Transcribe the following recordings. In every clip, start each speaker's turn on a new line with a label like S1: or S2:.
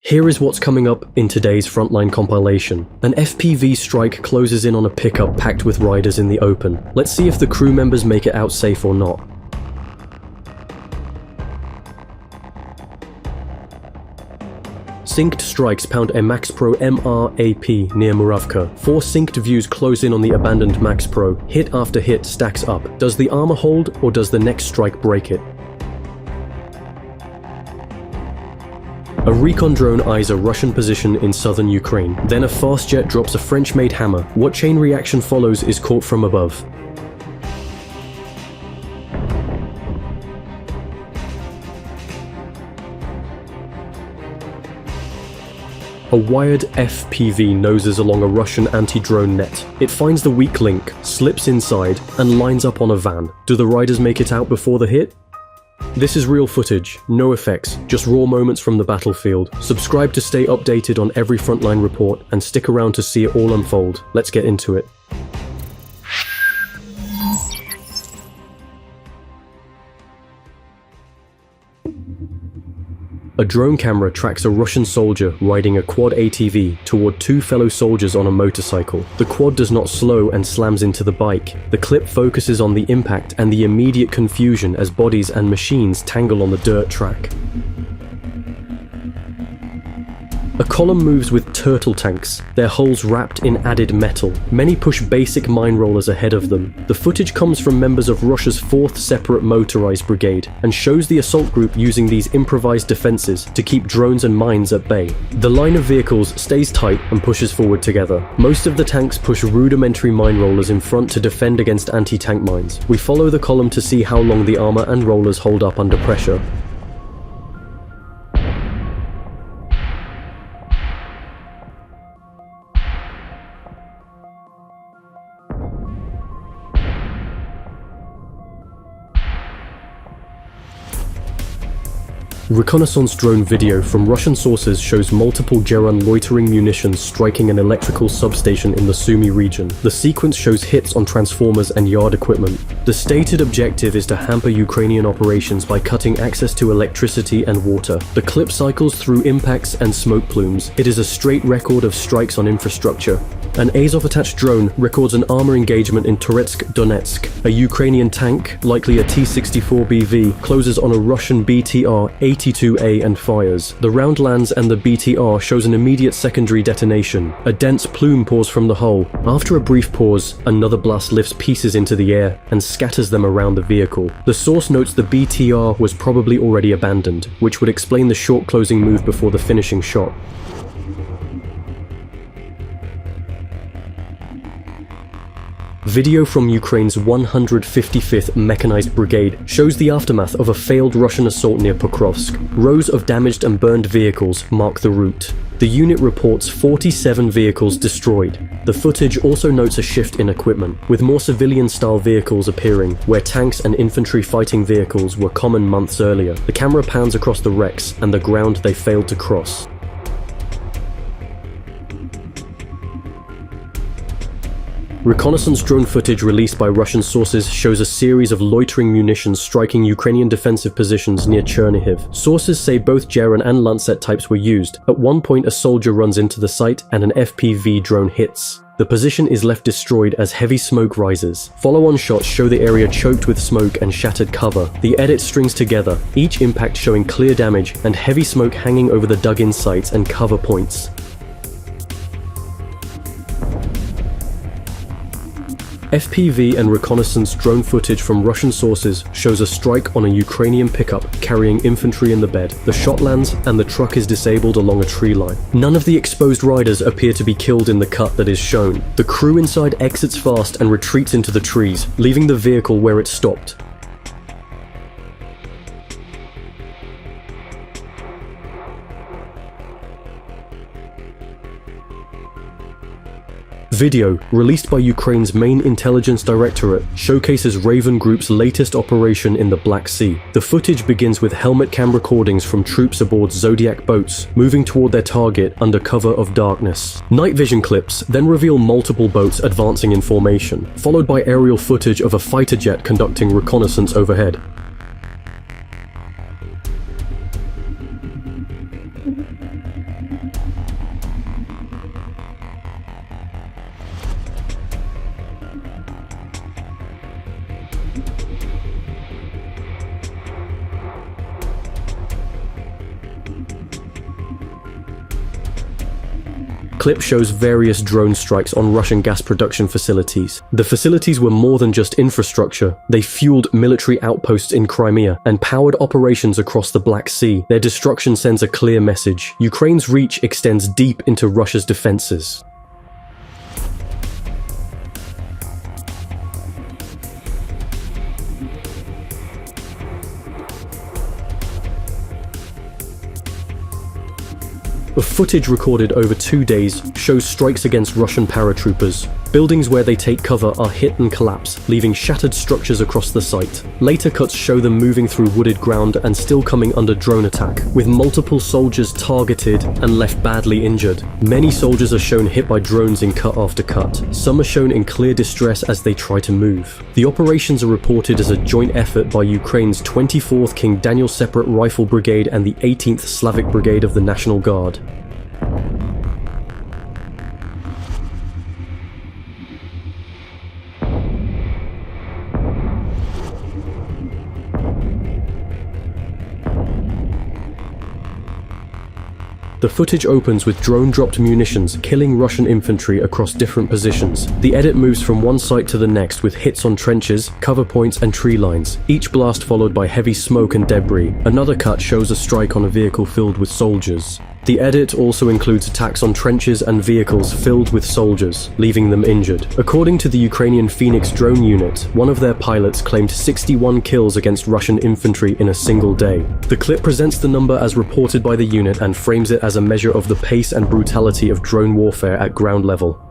S1: Here is what's coming up in today's Frontline compilation. An FPV strike closes in on a pickup packed with riders in the open. Let's see if the crew members make it out safe or not. Synced strikes pound a Max Pro MRAP near Muravka. 4 synced views close in on the abandoned Max Pro. Hit after hit stacks up. Does the armor hold, or does the next strike break it? A recon drone eyes a Russian position in southern Ukraine. Then a fast jet drops a French-made hammer. What chain reaction follows is caught from above. A wired FPV noses along a Russian anti-drone net. It finds the weak link, slips inside, and lines up on a van. Do the riders make it out before the hit? This is real footage, no effects, just raw moments from the battlefield. Subscribe to stay updated on every Frontline report, and stick around to see it all unfold. Let's get into it. A drone camera tracks a Russian soldier riding a quad ATV toward 2 fellow soldiers on a motorcycle. The quad does not slow and slams into the bike. The clip focuses on the impact and the immediate confusion as bodies and machines tangle on the dirt track. A column moves with turtle tanks, their hulls wrapped in added metal. Many push basic mine rollers ahead of them. The footage comes from members of Russia's 4th Separate Motorized Brigade and shows the assault group using these improvised defenses to keep drones and mines at bay. The line of vehicles stays tight and pushes forward together. Most of the tanks push rudimentary mine rollers in front to defend against anti-tank mines. We follow the column to see how long the armor and rollers hold up under pressure. Reconnaissance drone video from Russian sources shows multiple Geran loitering munitions striking an electrical substation in the Sumy region. The sequence shows hits on transformers and yard equipment. The stated objective is to hamper Ukrainian operations by cutting access to electricity and water. The clip cycles through impacts and smoke plumes. It is a straight record of strikes on infrastructure. An Azov-attached drone records an armor engagement in Toretsk, Donetsk. A Ukrainian tank, likely a T-64BV, closes on a Russian BTR-82A and fires. The round lands and the BTR shows an immediate secondary detonation. A dense plume pours from the hull. After a brief pause, another blast lifts pieces into the air and scatters them around the vehicle. The source notes the BTR was probably already abandoned, which would explain the short closing move before the finishing shot. Video from Ukraine's 155th Mechanized Brigade shows the aftermath of a failed Russian assault near Pokrovsk. Rows of damaged and burned vehicles mark the route. The unit reports 47 vehicles destroyed. The footage also notes a shift in equipment, with more civilian-style vehicles appearing, where tanks and infantry fighting vehicles were common months earlier. The camera pans across the wrecks and the ground they failed to cross. Reconnaissance drone footage released by Russian sources shows a series of loitering munitions striking Ukrainian defensive positions near Chernihiv. Sources say both Geran and Lancet types were used. At one point, a soldier runs into the site and an FPV drone hits. The position is left destroyed as heavy smoke rises. Follow-on shots show the area choked with smoke and shattered cover. The edit strings together, each impact showing clear damage and heavy smoke hanging over the dug-in sites and cover points. FPV and reconnaissance drone footage from Russian sources shows a strike on a Ukrainian pickup carrying infantry in the bed. The shot lands and the truck is disabled along a tree line. None of the exposed riders appear to be killed in the cut that is shown. The crew inside exits fast and retreats into the trees, leaving the vehicle where it stopped. Video, released by Ukraine's main intelligence directorate, showcases Raven Group's latest operation in the Black Sea. The footage begins with helmet cam recordings from troops aboard Zodiac boats, moving toward their target under cover of darkness. Night vision clips then reveal multiple boats advancing in formation, followed by aerial footage of a fighter jet conducting reconnaissance overhead. Clip shows various drone strikes on Russian gas production facilities. The facilities were more than just infrastructure. They fueled military outposts in Crimea and powered operations across the Black Sea. Their destruction sends a clear message. Ukraine's reach extends deep into Russia's defenses. The footage recorded over 2 days shows strikes against Russian paratroopers. Buildings where they take cover are hit and collapse, leaving shattered structures across the site. Later cuts show them moving through wooded ground and still coming under drone attack, with multiple soldiers targeted and left badly injured. Many soldiers are shown hit by drones in cut after cut. Some are shown in clear distress as they try to move. The operations are reported as a joint effort by Ukraine's 24th King Daniel Separate Rifle Brigade and the 18th Slavic Brigade of the National Guard. The footage opens with drone-dropped munitions killing Russian infantry across different positions. The edit moves from one site to the next with hits on trenches, cover points and tree lines, each blast followed by heavy smoke and debris. Another cut shows a strike on a vehicle filled with soldiers. The edit also includes attacks on trenches and vehicles filled with soldiers, leaving them injured. According to the Ukrainian Phoenix drone unit, one of their pilots claimed 61 kills against Russian infantry in a single day. The clip presents the number as reported by the unit and frames it as a measure of the pace and brutality of drone warfare at ground level.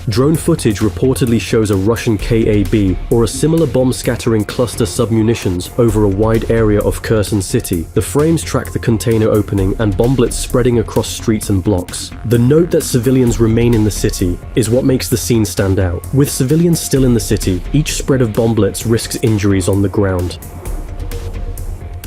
S1: Drone footage reportedly shows a Russian KAB, or a similar bomb-scattering cluster submunitions, over a wide area of Kherson city. The frames track the container opening and bomblets spreading across streets and blocks. The note that civilians remain in the city is what makes the scene stand out. With civilians still in the city, each spread of bomblets risks injuries on the ground.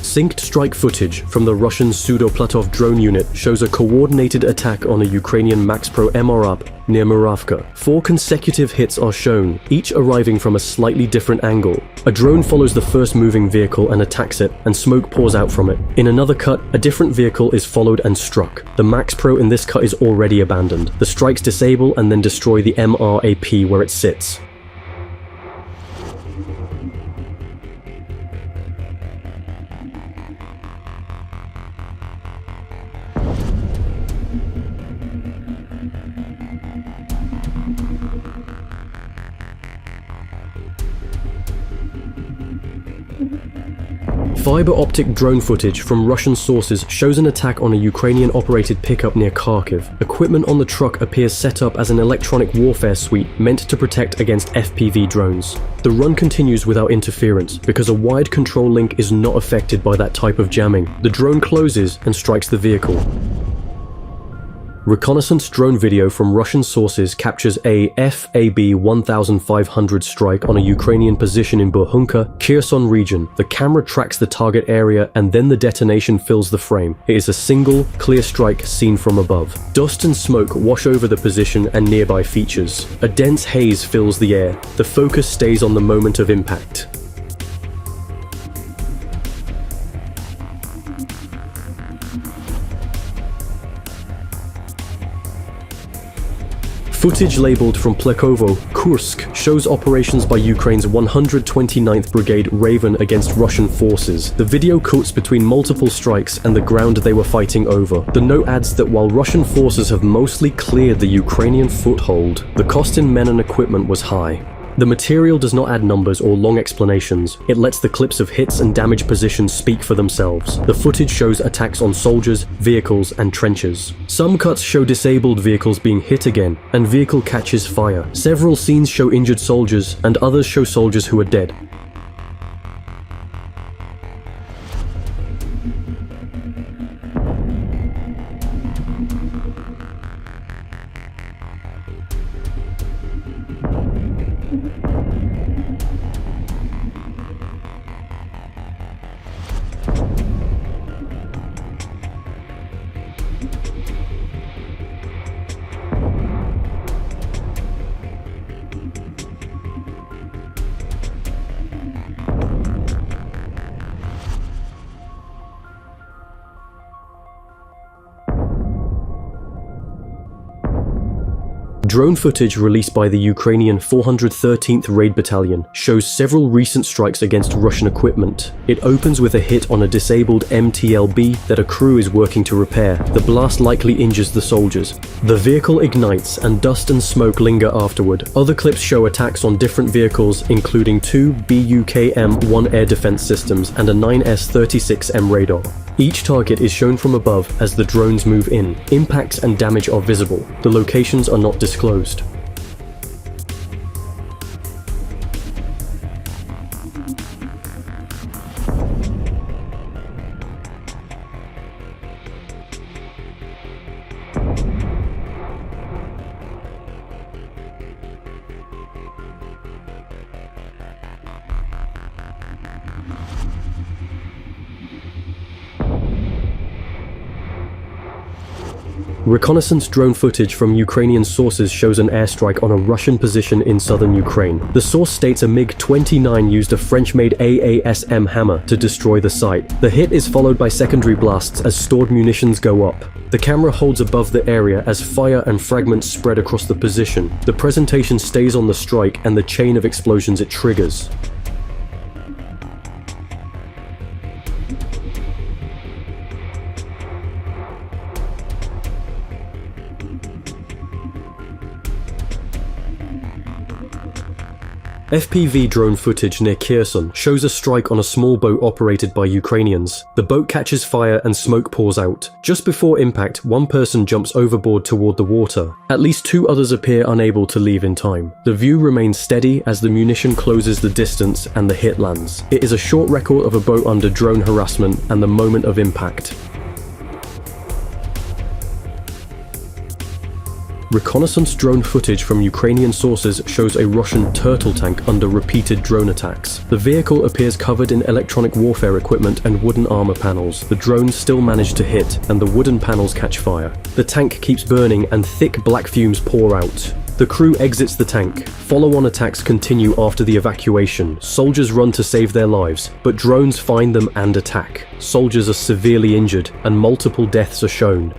S1: Synced strike footage from the Russian Pseudo-Platov drone unit shows a coordinated attack on a Ukrainian Max Pro MRAP near Muravka. 4 consecutive hits are shown, each arriving from a slightly different angle. A drone follows the first moving vehicle and attacks it, and smoke pours out from it. In another cut, a different vehicle is followed and struck. The Max Pro in this cut is already abandoned. The strikes disable and then destroy the MRAP where it sits. Fiber optic drone footage from Russian sources shows an attack on a Ukrainian-operated pickup near Kharkiv. Equipment on the truck appears set up as an electronic warfare suite meant to protect against FPV drones. The run continues without interference because a wide control link is not affected by that type of jamming. The drone closes and strikes the vehicle. Reconnaissance drone video from Russian sources captures a FAB 1500 strike on a Ukrainian position in Burhunka, Kherson region. The camera tracks the target area and then the detonation fills the frame. It is a single, clear strike seen from above. Dust and smoke wash over the position and nearby features. A dense haze fills the air. The focus stays on the moment of impact. Footage labeled from Plekovo, Kursk, shows operations by Ukraine's 129th Brigade Raven against Russian forces. The video cuts between multiple strikes and the ground they were fighting over. The note adds that while Russian forces have mostly cleared the Ukrainian foothold, the cost in men and equipment was high. The material does not add numbers or long explanations. It lets the clips of hits and damage positions speak for themselves. The footage shows attacks on soldiers, vehicles, and trenches. Some cuts show disabled vehicles being hit again, and vehicle catches fire. Several scenes show injured soldiers, and others show soldiers who are dead. Drone footage released by the Ukrainian 413th Raid Battalion shows several recent strikes against Russian equipment. It opens with a hit on a disabled MTLB that a crew is working to repair. The blast likely injures the soldiers. The vehicle ignites and dust and smoke linger afterward. Other clips show attacks on different vehicles, including 2 BUKM-1 air defense systems and a 9S-36M radar. Each target is shown from above as the drones move in. Impacts and damage are visible. The locations are not disclosed. Reconnaissance drone footage from Ukrainian sources shows an airstrike on a Russian position in southern Ukraine. The source states a MiG-29 used a French-made AASM HAMMER to destroy the site. The hit is followed by secondary blasts as stored munitions go up. The camera holds above the area as fire and fragments spread across the position. The presentation stays on the strike and the chain of explosions it triggers. FPV drone footage near Kherson shows a strike on a small boat operated by Ukrainians. The boat catches fire and smoke pours out. Just before impact, one person jumps overboard toward the water. At least 2 others appear unable to leave in time. The view remains steady as the munition closes the distance and the hit lands. It is a short record of a boat under drone harassment and the moment of impact. Reconnaissance drone footage from Ukrainian sources shows a Russian turtle tank under repeated drone attacks. The vehicle appears covered in electronic warfare equipment and wooden armor panels. The drones still manage to hit, and the wooden panels catch fire. The tank keeps burning and thick black fumes pour out. The crew exits the tank. Follow-on attacks continue after the evacuation. Soldiers run to save their lives, but drones find them and attack. Soldiers are severely injured, and multiple deaths are shown.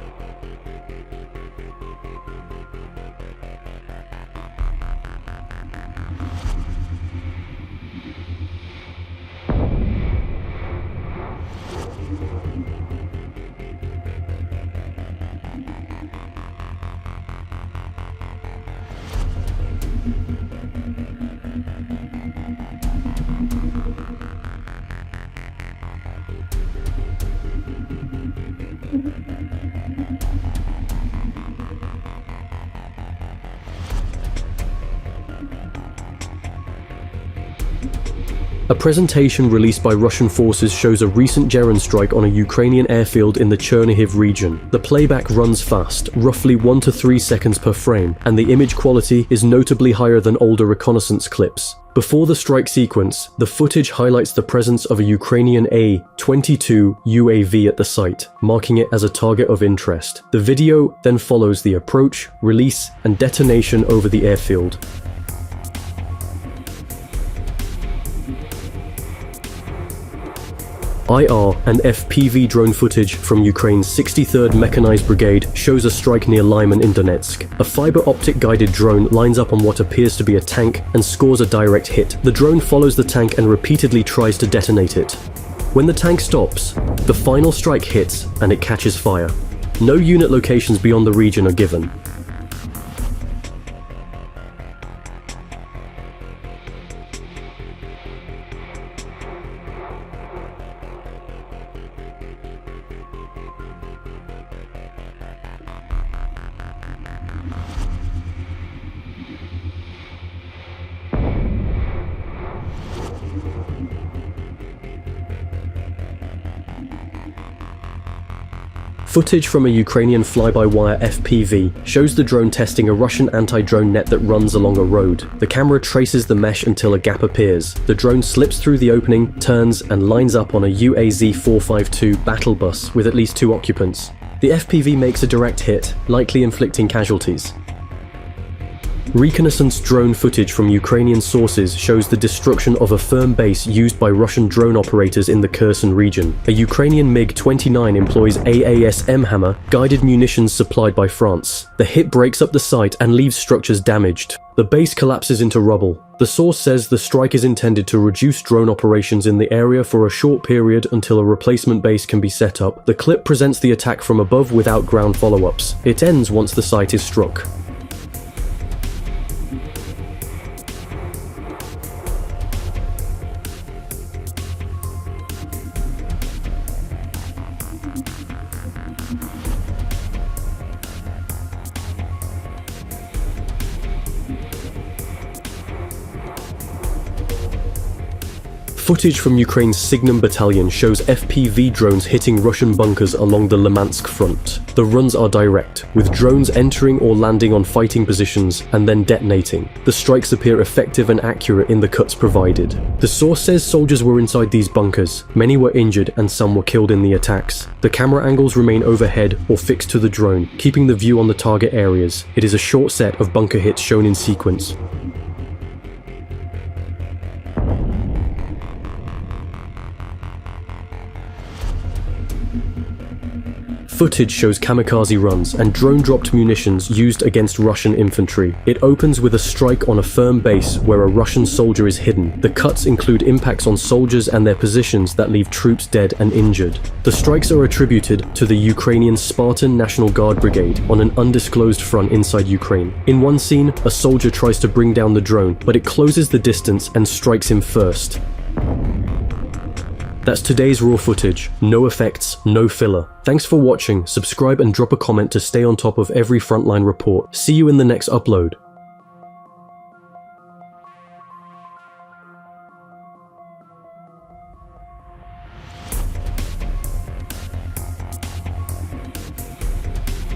S1: A presentation released by Russian forces shows a recent German strike on a Ukrainian airfield in the Chernihiv region. The playback runs fast, roughly 1 to 3 seconds per frame, and the image quality is notably higher than older reconnaissance clips. Before the strike sequence, the footage highlights the presence of a Ukrainian A-22 UAV at the site, marking it as a target of interest. The video then follows the approach, release, and detonation over the airfield. IR and FPV drone footage from Ukraine's 63rd Mechanized Brigade shows a strike near Lyman in Donetsk. A fiber-optic guided drone lines up on what appears to be a tank and scores a direct hit. The drone follows the tank and repeatedly tries to detonate it. When the tank stops, the final strike hits and it catches fire. No unit locations beyond the region are given. Footage from a Ukrainian fly-by-wire FPV shows the drone testing a Russian anti-drone net that runs along a road. The camera traces the mesh until a gap appears. The drone slips through the opening, turns, and lines up on a UAZ-452 battle bus with at least 2 occupants. The FPV makes a direct hit, likely inflicting casualties. Reconnaissance drone footage from Ukrainian sources shows the destruction of a firm base used by Russian drone operators in the Kherson region. A Ukrainian MiG-29 employs AASM HAMMER, guided munitions supplied by France. The hit breaks up the site and leaves structures damaged. The base collapses into rubble. The source says the strike is intended to reduce drone operations in the area for a short period until a replacement base can be set up. The clip presents the attack from above without ground follow-ups. It ends once the site is struck. Footage from Ukraine's Signum battalion shows FPV drones hitting Russian bunkers along the Limansk front. The runs are direct, with drones entering or landing on fighting positions and then detonating. The strikes appear effective and accurate in the cuts provided. The source says soldiers were inside these bunkers. Many were injured and some were killed in the attacks. The camera angles remain overhead or fixed to the drone, keeping the view on the target areas. It is a short set of bunker hits shown in sequence. Footage shows kamikaze runs and drone-dropped munitions used against Russian infantry. It opens with a strike on a firm base where a Russian soldier is hidden. The cuts include impacts on soldiers and their positions that leave troops dead and injured. The strikes are attributed to the Ukrainian Spartan National Guard Brigade on an undisclosed front inside Ukraine. In one scene, a soldier tries to bring down the drone, but it closes the distance and strikes him first. That's today's raw footage. No effects, no filler. Thanks for watching. Subscribe and drop a comment to stay on top of every frontline report. See you in the next upload.